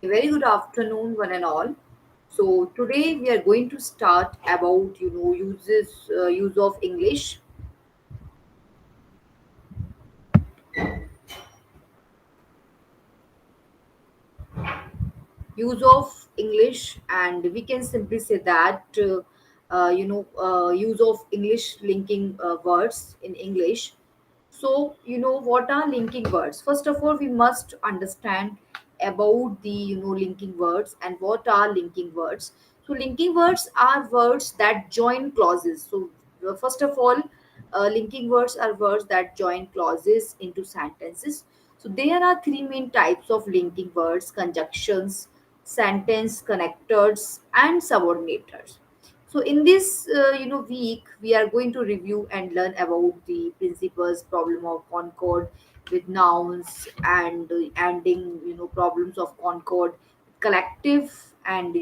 Very good afternoon, one and all. So today we are going to start about use of English. Use of English, and we can simply say that use of English linking words in English. So what are linking words? First of all, we must understand about the linking words and what are linking words. So linking words are words that join clauses. So first of all, linking words are words that join clauses into sentences. So there are three main types of linking words: conjunctions, sentence connectors, and subordinators. So in this week, we are going to review and learn about the principles problem of concord with nouns and ending problems of concord, collective, and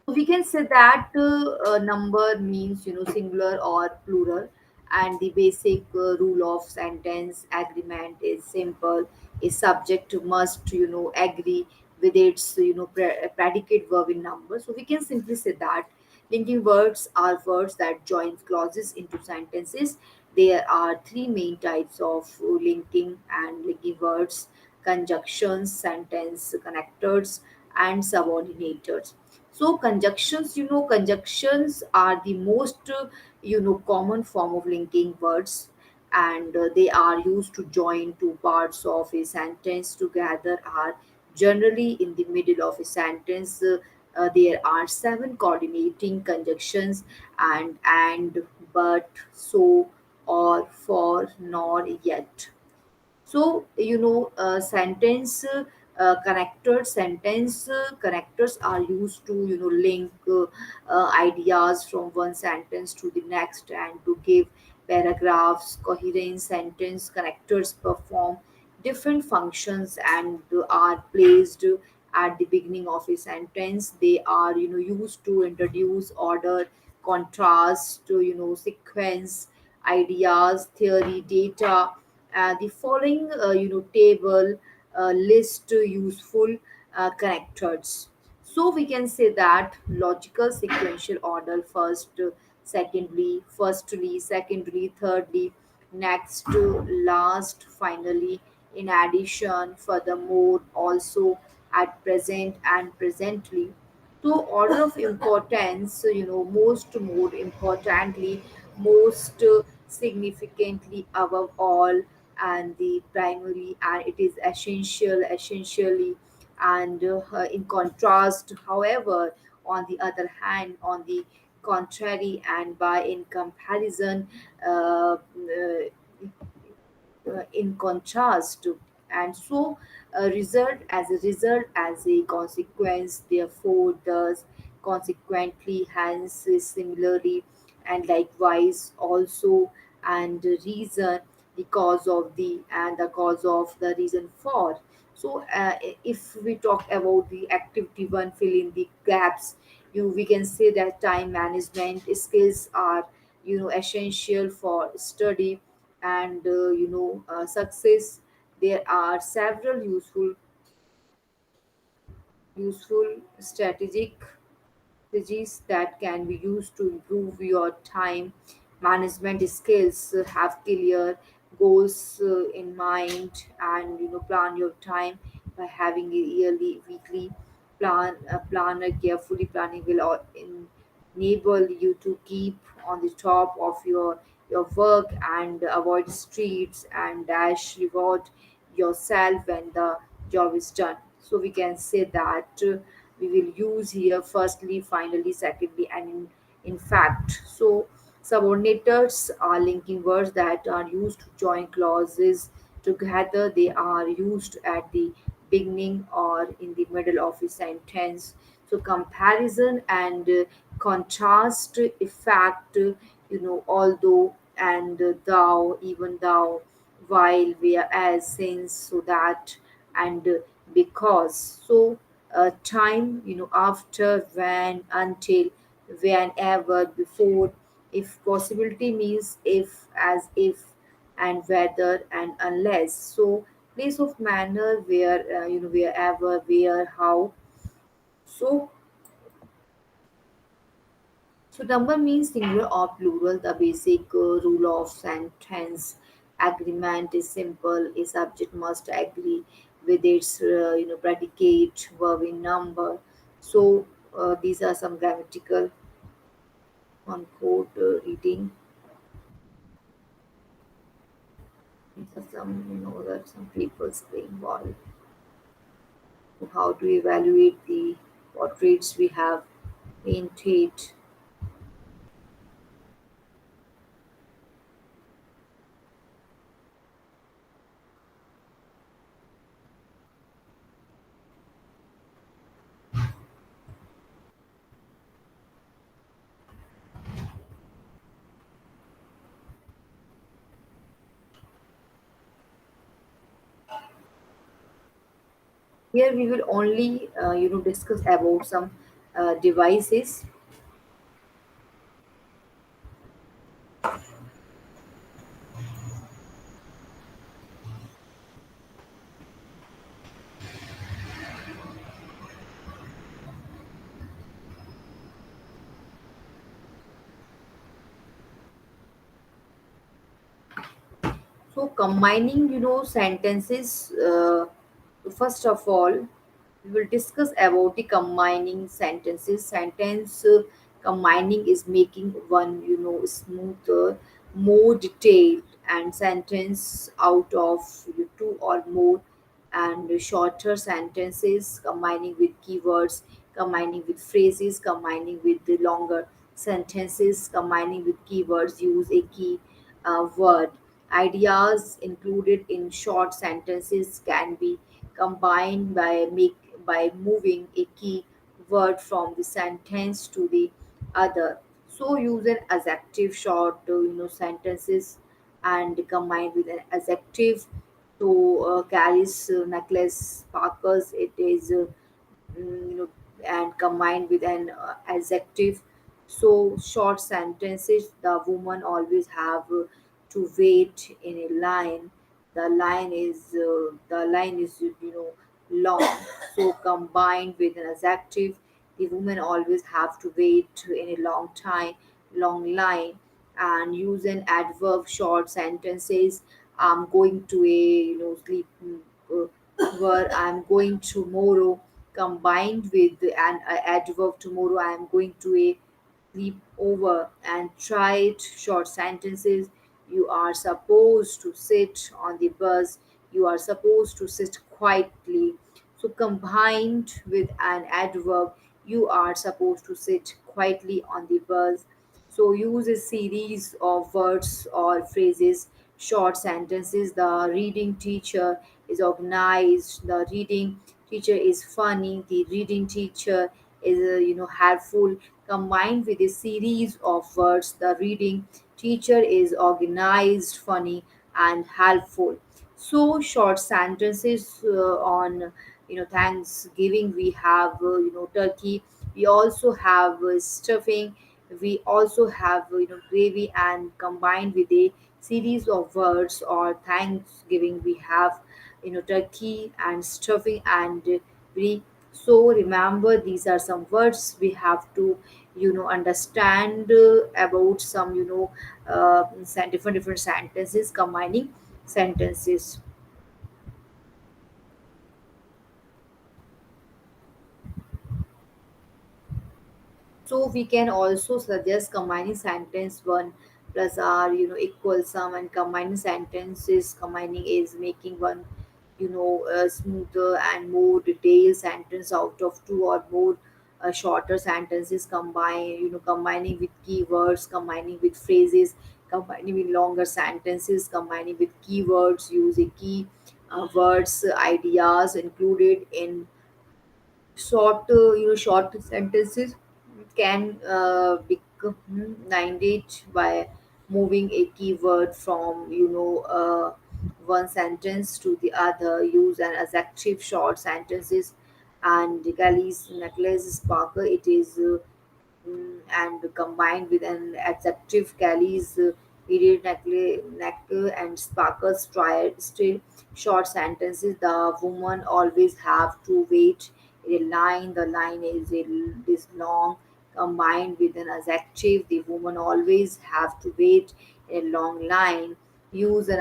we can say that a number means singular or plural, and the basic rule of sentence agreement is simple. A subject must agree with its predicate verb in number. So we can simply say that linking words are words that join clauses into sentences. There are three main types of linking and linking words: conjunctions, sentence connectors, and subordinators. So conjunctions are the most common form of linking words, and they are used to join two parts of a sentence together, are generally in the middle of a sentence. There are seven coordinating conjunctions: and, but, so, or, for, nor, yet. So connectors are used to link ideas from one sentence to the next and to give paragraphs coherent. Sentence connectors perform different functions and are placed at the beginning of a sentence. They are used to introduce order, contrast, sequence, ideas, theory, data. The following table list useful connectors. So we can say that logical sequential order: first, secondly, firstly, secondly, thirdly, next, last, finally, in addition, furthermore, also, at present, and presently. So order of importance, most, more importantly, most significantly, above all, and the primary, and it is essential, essentially, and in contrast, however, on the other hand, on the contrary, and by in comparison, in contrast. And so as a consequence, therefore, thus, consequently, hence, similarly, and likewise, also, and reason, the cause of the, and the cause of the reason for. So if we talk about the activity one, fill in the gaps. We can say that time management skills are essential for study and success. There are several useful strategies that can be used to improve your time management skills. Have clear goals in mind, and plan your time by having a yearly, weekly plan. A carefully planning will enable you to keep on the top of your work and avoid streets and dash reward yourself when the job is done. So we can say that we will use here firstly, finally, secondly, and in fact. So subordinators are linking words that are used to join clauses together. They are used at the beginning or in the middle of a sentence. So comparison and contrast effect, although, and thou, even thou, while, whereas, since, so that, and because. So time, after, when, until, whenever, before. If possibility means if, as if, and whether, and unless. So place of manner, where wherever, where, how. So number means singular or plural. The basic rule of sentence agreement is simple. A subject must agree with its predicate, verb in number. So these are some grammatical on code reading. These are some, that some people playing ball. How to evaluate the portraits we have painted. Here we will only discuss about some devices. So combining, sentences. First of all, we will discuss about the combining sentences. Sentence combining is making one, smoother, more detailed, and sentence out of two or more, and shorter sentences combining with keywords, combining with phrases, combining with the longer sentences, combining with keywords. Use a key word. Ideas included in short sentences can be combined by moving a key word from the sentence to the other. So use an adjective short sentences and combined with an adjective. So carries necklace sparkles. It is and combined with an adjective. So short sentences. The woman always have to wait in a line. The line is long. So combined with an adjective, the women always have to wait in a long time, long line. And use an adverb short sentences. I'm going to a sleep, where I'm going tomorrow, combined with an adverb tomorrow. I'm going to a sleep over. And try it short sentences. You are supposed to sit on the bus. You are supposed to sit quietly. So combined with an adverb, you are supposed to sit quietly on the bus. So use a series of words or phrases, short sentences. The reading teacher is organized. The reading teacher is funny. The reading teacher is helpful. Combined with a series of words, the reading teacher is organized, funny, and helpful. So short sentences on Thanksgiving we have turkey. We also have stuffing. We also have gravy. And combined with a series of words or Thanksgiving we have turkey and stuffing and we. So remember, these are some words we have to understand about some different sentences, combining sentences. So we can also suggest combining sentence one plus r equals sum. And combining sentences, combining is making one smoother and more detailed sentence out of two or more shorter sentences. Combining with keywords, combining with phrases, combining with longer sentences, combining with keywords. Use a key words, ideas included in short sentences can become blinded by moving a keyword from one sentence to the other. Use an adjective short sentences. And Galley's necklace sparkle, it is and combined with an adjective. Cali's Period, necklace, and sparkles try still short sentences. The woman always have to wait in a line. The line is long combined with an adjective. The woman always have to wait in a long line. Use an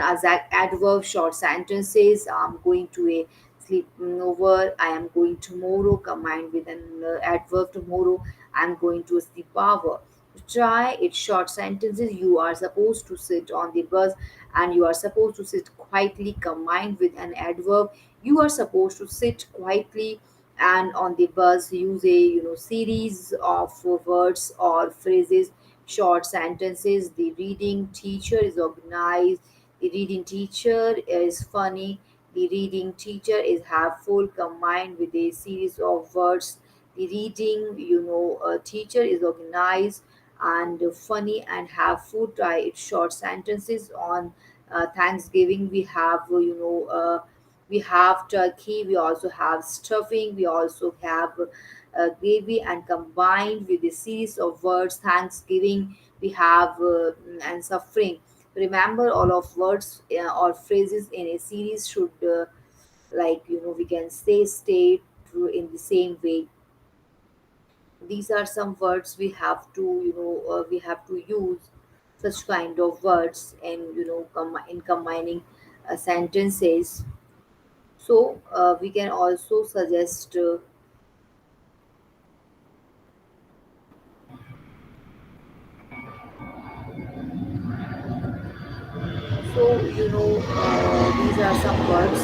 adverb short sentences. I'm going to a sleepover. I am going tomorrow combined with an adverb tomorrow. I'm going to a sleepover. Try it short sentences. You are supposed to sit on the bus and you are supposed to sit quietly combined with an adverb. You are supposed to sit quietly and on the bus use a series of words or phrases, short sentences. The reading teacher is organized. The reading teacher is funny. The reading teacher is helpful combined with a series of words. The reading teacher is organized and funny and have food. Try it short sentences. On Thanksgiving we have we have turkey, we also have stuffing, we also have gravy, and combined with a series of words Thanksgiving we have and suffering. Remember, all of words or phrases in a series should we can say stay true in the same way. These are some words we have to we have to use such kind of words and in combining sentences. So we can also suggest these are some words.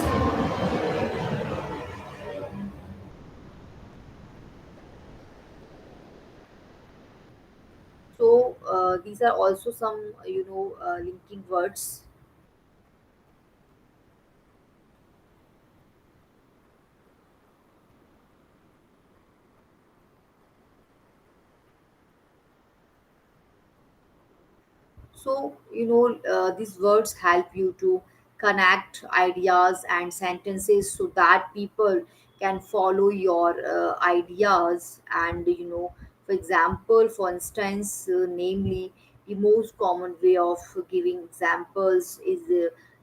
So these are also some linking words. So, these words help you to connect ideas and sentences so that people can follow your ideas. And, for example, for instance, namely, the most common way of giving examples is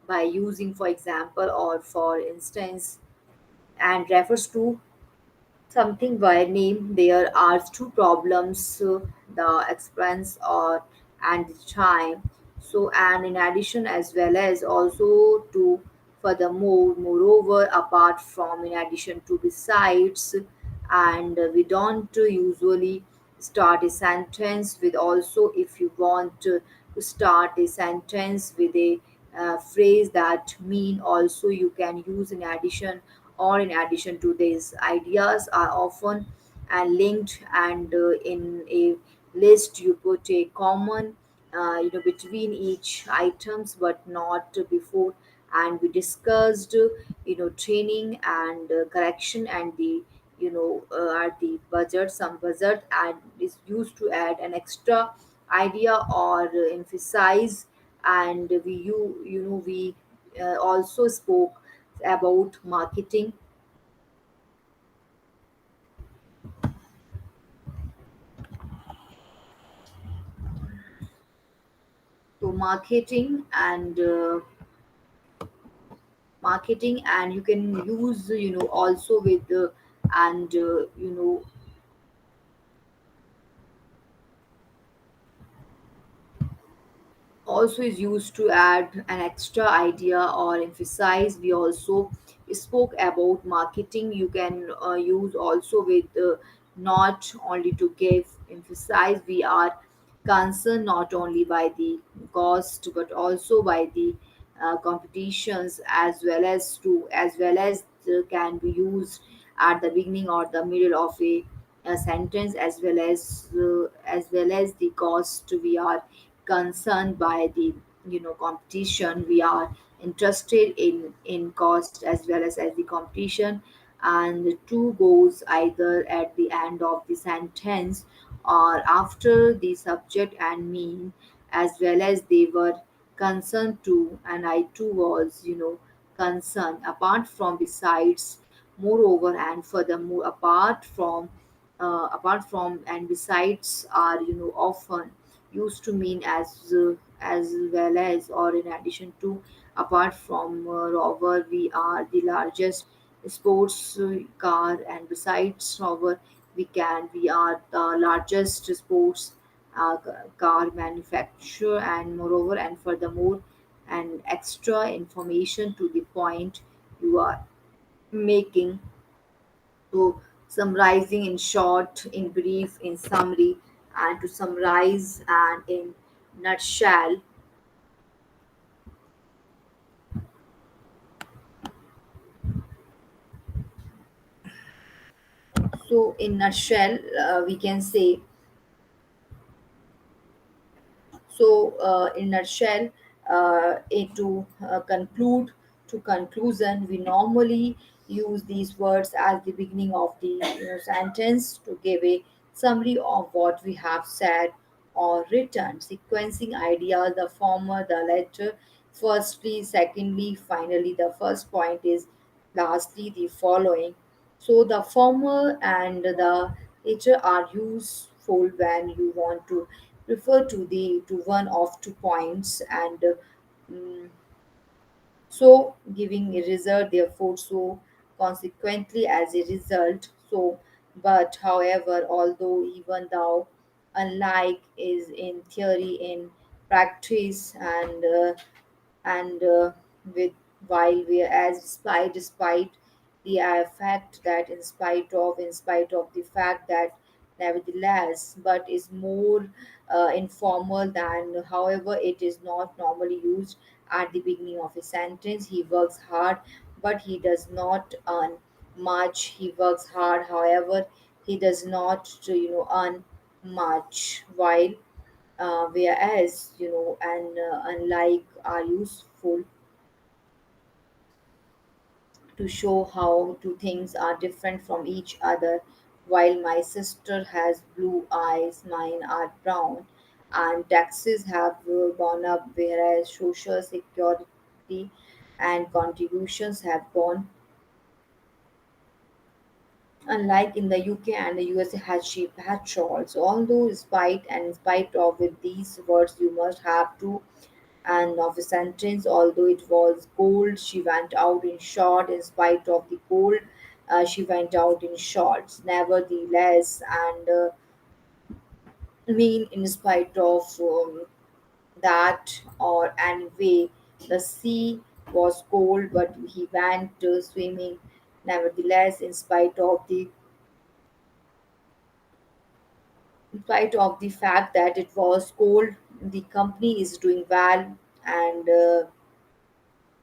by using, for example, or for instance, and refers to something by name. There are two problems, the expense or and the time. So, and in addition, as well as also to furthermore, moreover, apart from, in addition to, besides, and we don't usually start a sentence with also. If you want to start a sentence with a phrase that mean also, you can use in addition or in addition to this. Ideas are often and linked, and in a list you put a common between each items but not before. And we discussed training and correction, and the are the budget. Some budget and is used to add an extra idea or emphasize. And we also spoke about marketing. So marketing, and you can use also with and also is used to add an extra idea or emphasize. We also spoke about marketing. You can use also with not only to give emphasize. We are concerned not only by the cost but also by the competitions, as well as can be used at the beginning or the middle of a sentence, as well as the cost. We are concerned by the competition. We are interested in cost as the competition. And the two goes either at the end of the sentence or after the subject and mean, as well as they were concerned too, and I too was concerned. Apart from, besides, moreover, and furthermore, apart from and besides are often used to mean as well as or in addition to. Apart from rover, we are the largest sports car, and besides rover, we are the largest sports car manufacturer, and moreover and furthermore, and extra information to the point you are making. So summarizing in short, in brief, in summary, and to summarize and in nutshell. So in nutshell, we can say. So, in nutshell, to conclusion, we normally use these words as the beginning of the sentence to give a summary of what we have said or written. Sequencing ideas, the former, the latter, firstly, secondly, finally. The first point is lastly, the following. So the former and the latter are useful when you want to refer to one of 2 points, and mm, so giving a result, therefore so consequently as a result. So but however, although, even though, unlike, is in theory, in practice, and with while we as despite the fact that in spite of the fact that nevertheless, but is more informal than. However, it is not normally used at the beginning of a sentence. He works hard, but he does not earn much. He works hard, however, he does not earn much. While whereas, and unlike, are useful to show how two things are different from each other. While my sister has blue eyes, mine are brown, and taxes have gone up, whereas social security and contributions have gone. Unlike in the UK and the USA has sheep patrols. Although in spite of with these words you must have to and of a sentence. Although it was cold, she went out in short. In spite of the cold, she went out in shorts. Nevertheless, and in spite of that, or anyway, the sea was cold, but he went swimming. Nevertheless, in spite of the fact that it was cold, the company is doing well, and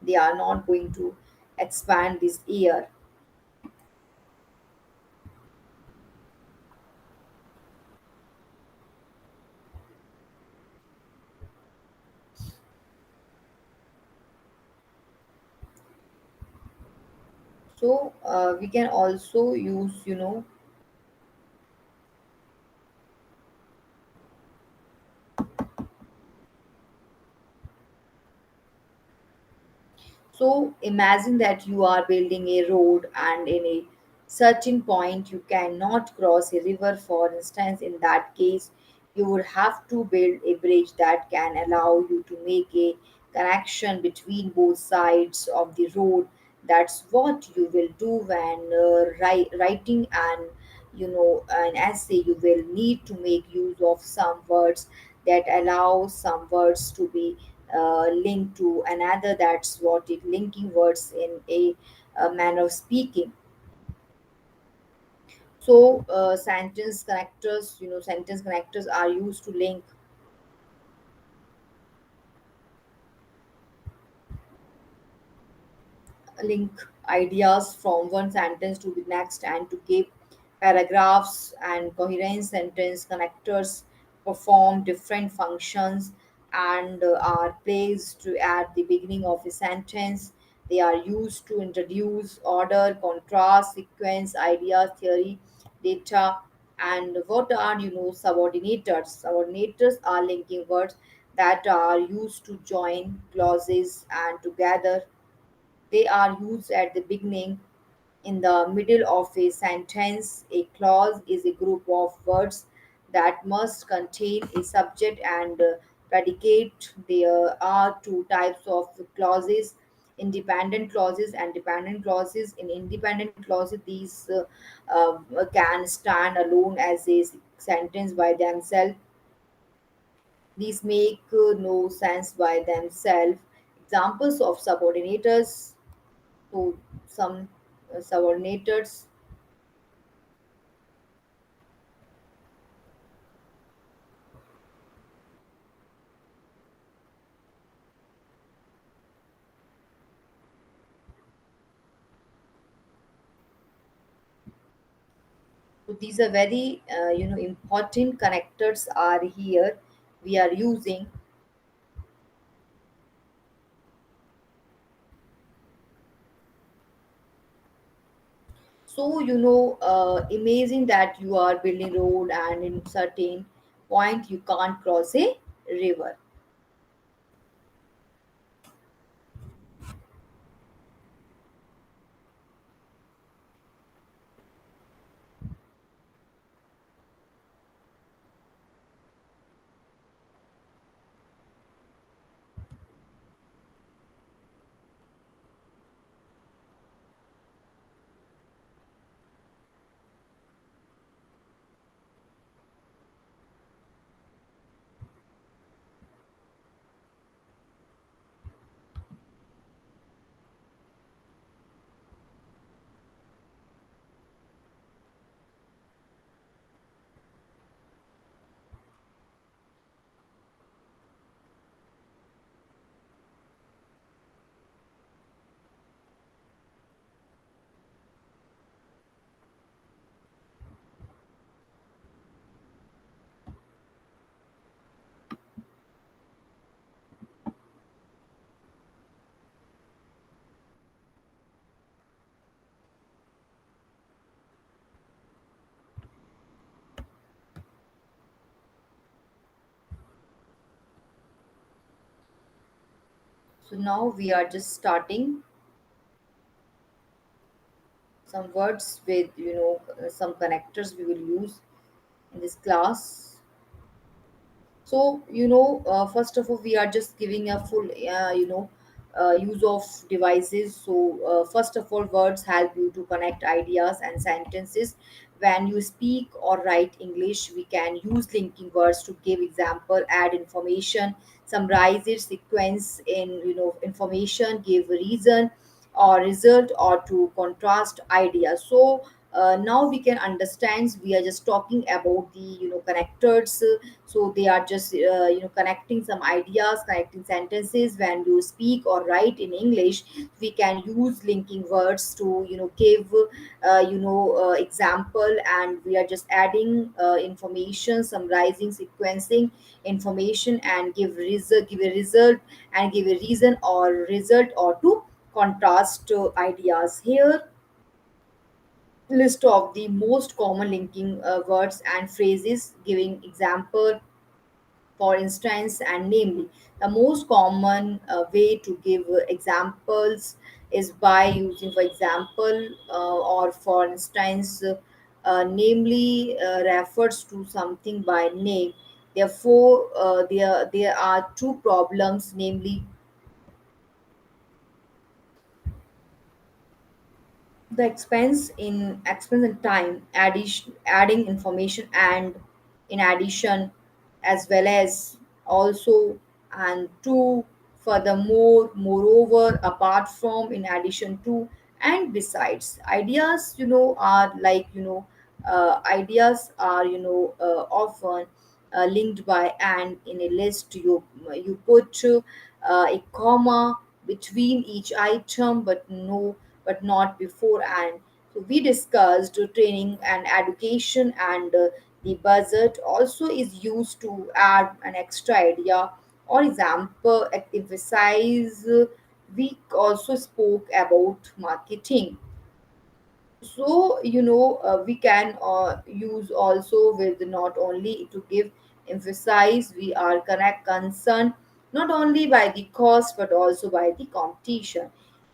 they are not going to expand this year. So we can also use, so imagine that you are building a road, and in a certain point you cannot cross a river. For instance, in that case, you would have to build a bridge that can allow you to make a connection between both sides of the road. That's what you will do when writing an essay. You will need to make use of some words that allow some words to be linked to another. That's what it linking words in a manner of speaking. So sentence connectors are used to link ideas from one sentence to the next, and to give paragraphs and coherent. Sentence connectors perform different functions, and are placed at the beginning of a sentence. They are used to introduce order, contrast, sequence, idea, theory, data. And what are subordinators? Subordinators are linking words that are used to join clauses and together. They are used at the beginning, in the middle of a sentence. A clause is a group of words that must contain a subject and predicate. There are two types of clauses: independent clauses and dependent clauses. In independent clauses, these can stand alone as a sentence by themselves. These make no sense by themselves. Examples of subordinators. So, some subordinators. So these are very important connectors are here we are using. So imagine that you are building road and in certain point you can't cross a river. So now we are just starting some words with some connectors we will use in this class. So first of all, we are just giving a full use of devices. So first of all, words help you to connect ideas and sentences. When you speak or write English, we can use linking words to give example, add information, summarize it, sequence in information, give a reason or result, or to contrast ideas. So now we can understand we are just talking about the connectors. So they are just connecting some ideas, connecting sentences. When you speak or write in English, we can use linking words to give example, and we are just adding information, summarizing, sequencing information, and give a result, and give a reason or result, or to contrast ideas. Here list of the most common linking words and phrases giving example. For instance, and namely, the most common way to give examples is by using for example, or for instance, namely refers to something by name. Therefore there are two problems, namely the expense in time, adding information, and in addition, as well as also, and two, furthermore, moreover, apart from, in addition to, and besides. Ideas are like ideas are often linked by and. In a list, you put a comma between each item, but not before and. So we discussed training and education, and the budget also is used to add an extra idea or example, emphasize. We also spoke about marketing. So we can use also with not only to give emphasize, we are connect concern not only by the cost but also by the competition.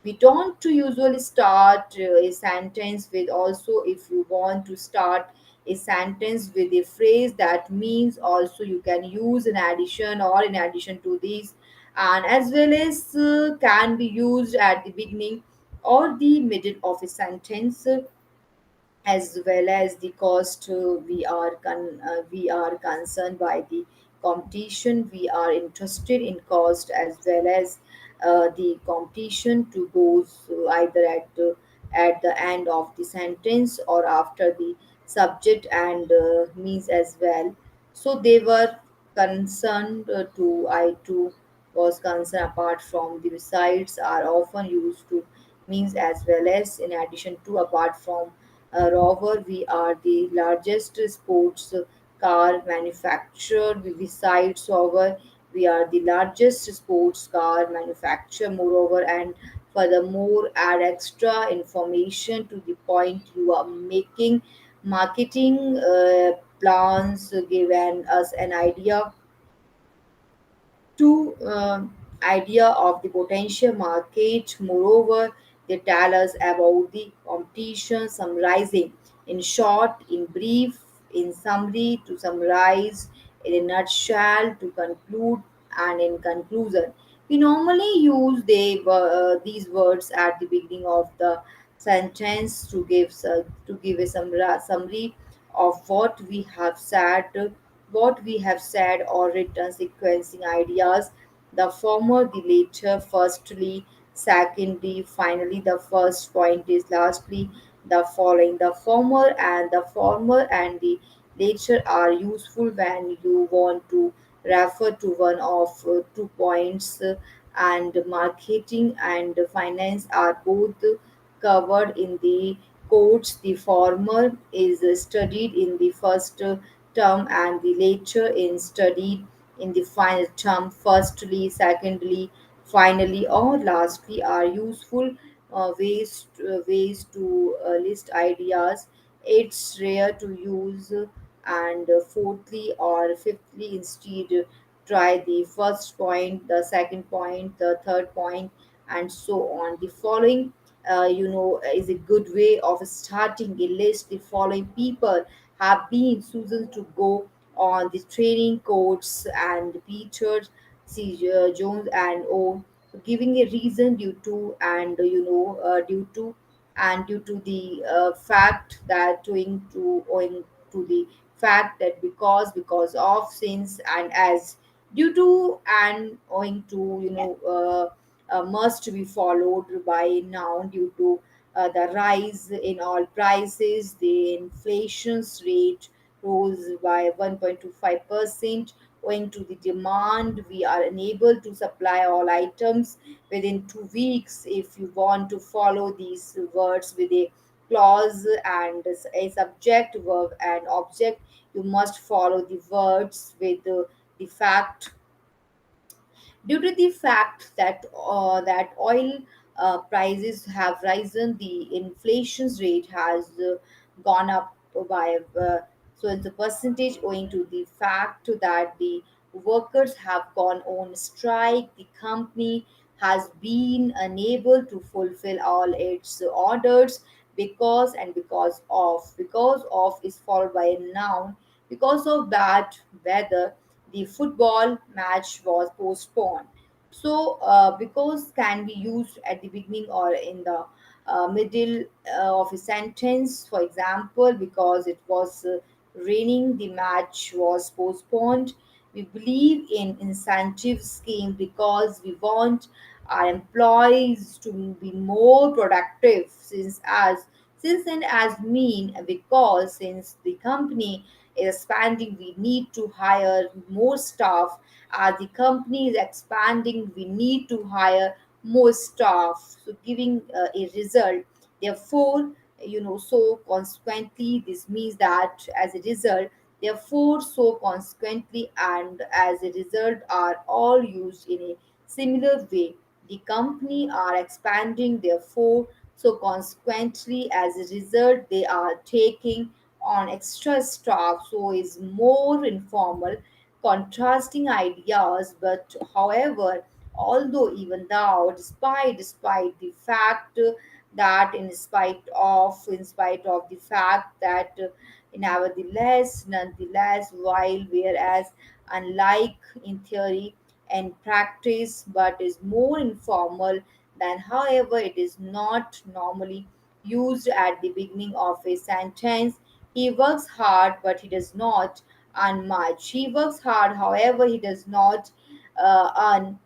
We don't to usually start a sentence with also. If you want to start a sentence with a phrase, that means also you can use in addition or in addition to this, and as well as can be used at the beginning or the middle of a sentence, as well as the cost. We are concerned by the competition. We are interested in cost as well as the competition to goes either at the end of the sentence or after the subject and means as well. So they were concerned to I too was concerned. Apart from the besides are often used to means as well as in addition to. Apart from Rover, we are the largest sports car manufacturer. Besides Rover, we are the largest sports car manufacturer. Moreover, and furthermore, add extra information to the point you are making. Marketing plans given us an idea of the potential market. Moreover, they tell us about the competition, summarizing in short, in brief, in summary, to summarize, in a nutshell, to conclude, and in conclusion. We normally use these words at the beginning of the sentence to give a summary of what we have said or written, sequencing ideas, the former, the later, firstly, secondly, finally, the first point is lastly, the following. The former and the later are useful when you want to refer to one of 2 points, and marketing and finance are both covered in the course. The former is studied in the first term and the later is studied in the final term. Firstly, secondly, finally, or lastly are useful ways to list ideas. It's rare to use and fourthly or fifthly instead try the first point, the second point, the third point, and so on. The following is a good way of starting a list. The following people have been chosen to go on the training course: and Peter, C. Jones, and O, giving a reason due to and due to the fact that owing to the fact that because of, since, and as, due to and owing to, must be followed by noun. Due to the rise in all prices, the inflation's rate rose by 1.25%. Owing to the demand, we are unable to supply all items within 2 weeks. If you want to follow these words with a clause and a subject, verb, and object, you must follow the words with the fact. Due to the fact that oil prices have risen, the inflation rate has gone up by so it's a percentage, owing to the fact that the workers have gone on strike. The company has been unable to fulfill all its orders because of is followed by a noun. Because of bad weather, the football match was postponed. So, because can be used at the beginning or in the middle of a sentence. For example, because it was raining, the match was postponed. We believe in incentive scheme because we want our employees to be more productive. Since and as mean, because since the company is expanding, we need to hire more staff. As the company is expanding, we need to hire more staff. So giving a result. Therefore, so consequently, this means that as a result, therefore, so consequently, and as a result are all used in a similar way. The company are expanding, therefore, so consequently, as a result, they are taking on extra staff, so is more informal, contrasting ideas. But however, Although even though, despite the fact that in spite of the fact that nonetheless, while whereas unlike in theory and practice, but is more informal than, however, it is not normally used at the beginning of a sentence. He works hard, but he does not earn much. He works hard, however, he does not earn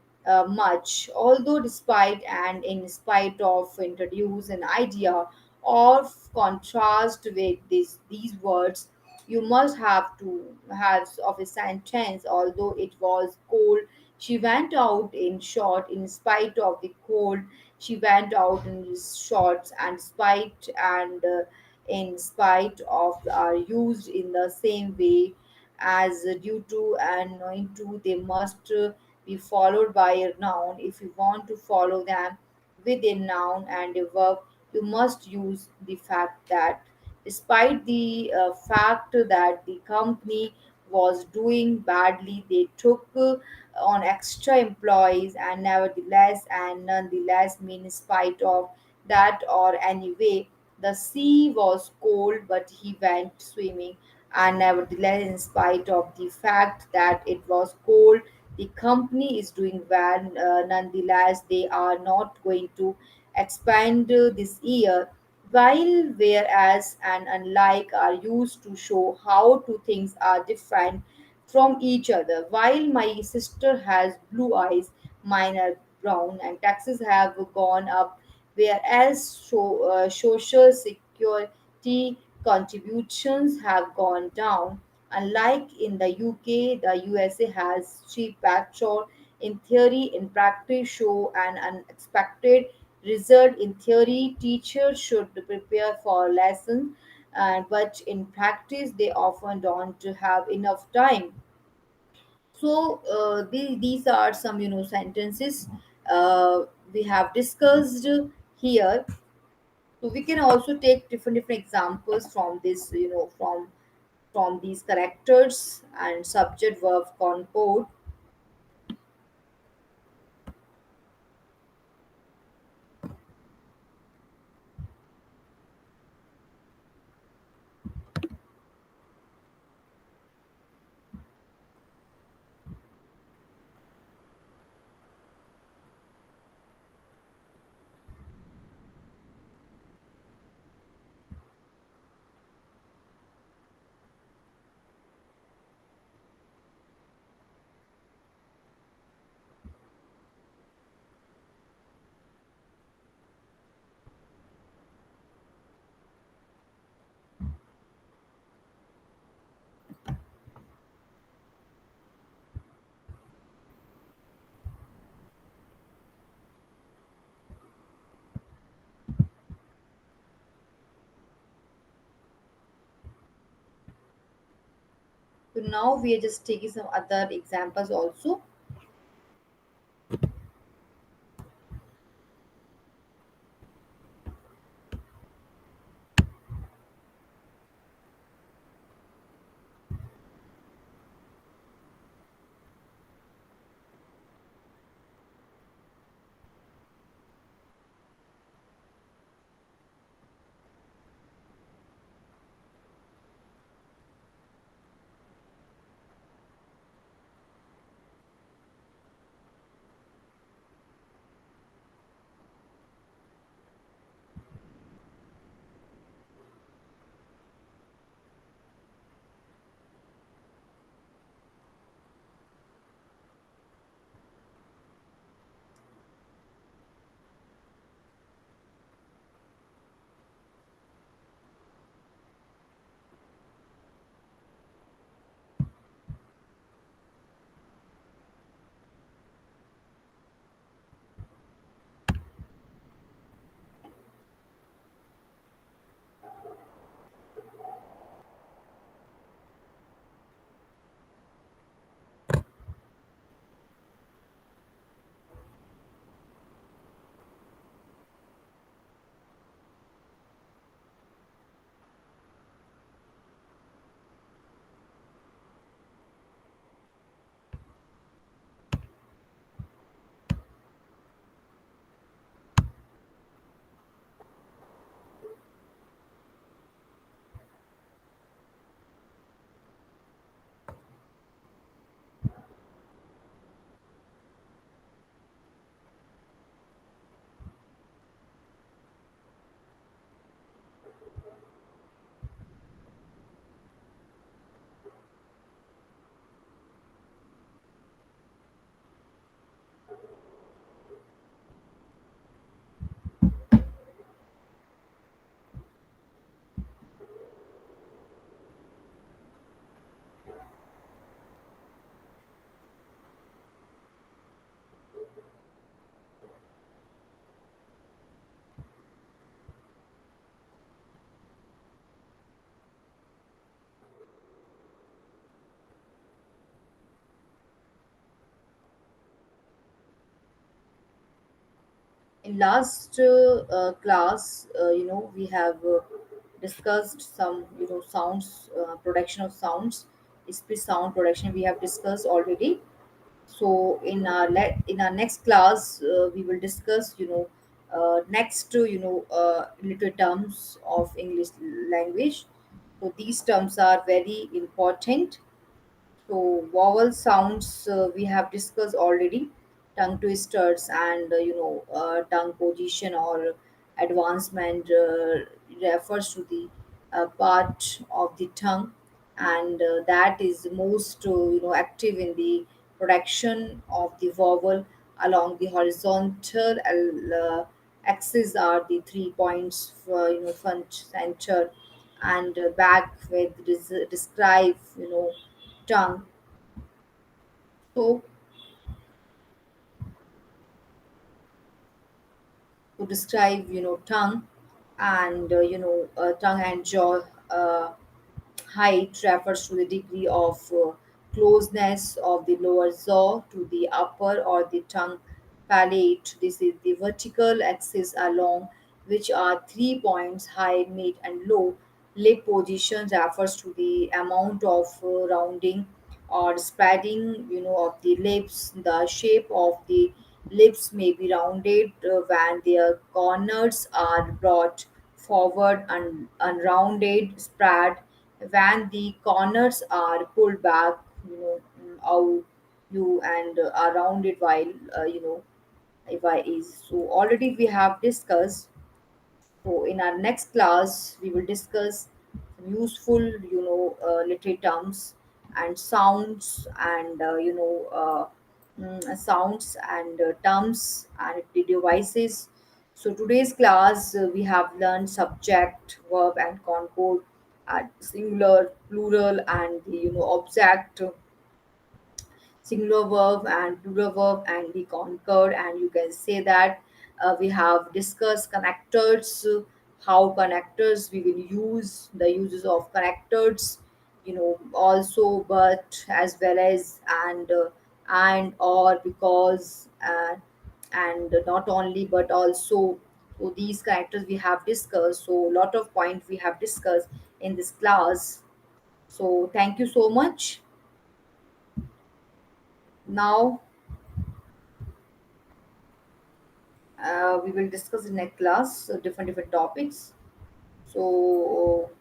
much. Although, despite and in spite of, introduce an idea of contrast with these words you must have to have of a sentence. Although it was cold, she went out in short. In spite of the cold, she went out in shorts. And spite and in spite of are used in the same way as due to and knowing to. They must be followed by a noun. If you want to follow them with a noun and a verb, you must use the fact that. Despite the fact that the company was doing badly, they took on extra employees, and nevertheless and nonetheless mean in spite of that or anyway. The sea was cold, but he went swimming, and nevertheless, in spite of the fact that it was cold, the company is doing well. Nonetheless, they are not going to expand this year. While whereas and unlike are used to show how two things are different from each other. While my sister has blue eyes, mine are brown, and taxes have gone up, whereas social security contributions have gone down. Unlike in the UK, the USA has cheap petrol. In theory, in practice, show an unexpected result. In theory, teachers should prepare for lessons, but in practice, they often don't have enough time. So these are some sentences uh, we have discussed here. So we can also take different examples from this, from these characters and subject verb concord. So now we are just taking some other examples also. in last class, we have discussed some, sounds, production of sounds, speech sound production we have discussed already. So in our in our next class, we will discuss, next to, little terms of English language. So these terms are very important. So vowel sounds, we have discussed already. Tongue twisters and, tongue position or advancement refers to the part of the tongue, and that is most, active in the production of the vowel along the horizontal axis are the 3 points for, front, center, and back with describe, tongue. So to describe, tongue, and tongue and jaw height refers to the degree of closeness of the lower jaw to the upper or the tongue palate. This is the vertical axis along which are 3 points, high, mid, and low. Lip position refers to the amount of rounding or spreading, of the lips. The shape of the lips may be rounded when their corners are brought forward and unrounded, spread when the corners are pulled back, out you and are rounded while, if I is. So already we have discussed. So in our next class, we will discuss some useful, literary terms and sounds and, sounds and terms and the devices. So today's class, we have learned subject, verb, and concord, singular, plural, and the, object, singular verb and plural verb and the concord, and you can say that we have discussed connectors, how connectors we will use, the uses of connectors, also, but, as well as, and, or, because, and not only but also. So these characters we have discussed, so a lot of points we have discussed in this class. So thank you so much. Now we will discuss in next class different topics. So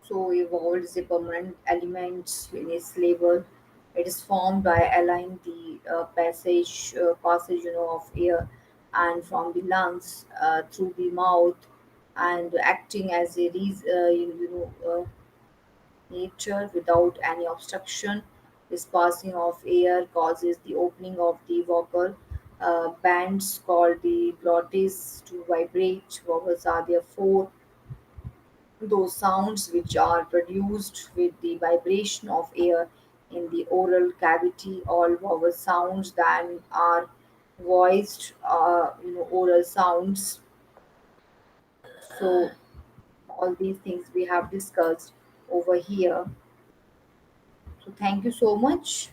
So evolved is a permanent element in its label. It is formed by allowing the passage of air and from the lungs through the mouth and acting as a nature without any obstruction. This passing of air causes the opening of the vocal bands called the glottis to vibrate. Vowels are therefore those sounds which are produced with the vibration of air in the oral cavity. All vowel sounds then are voiced, oral sounds. So all these things we have discussed over here. So thank you so much.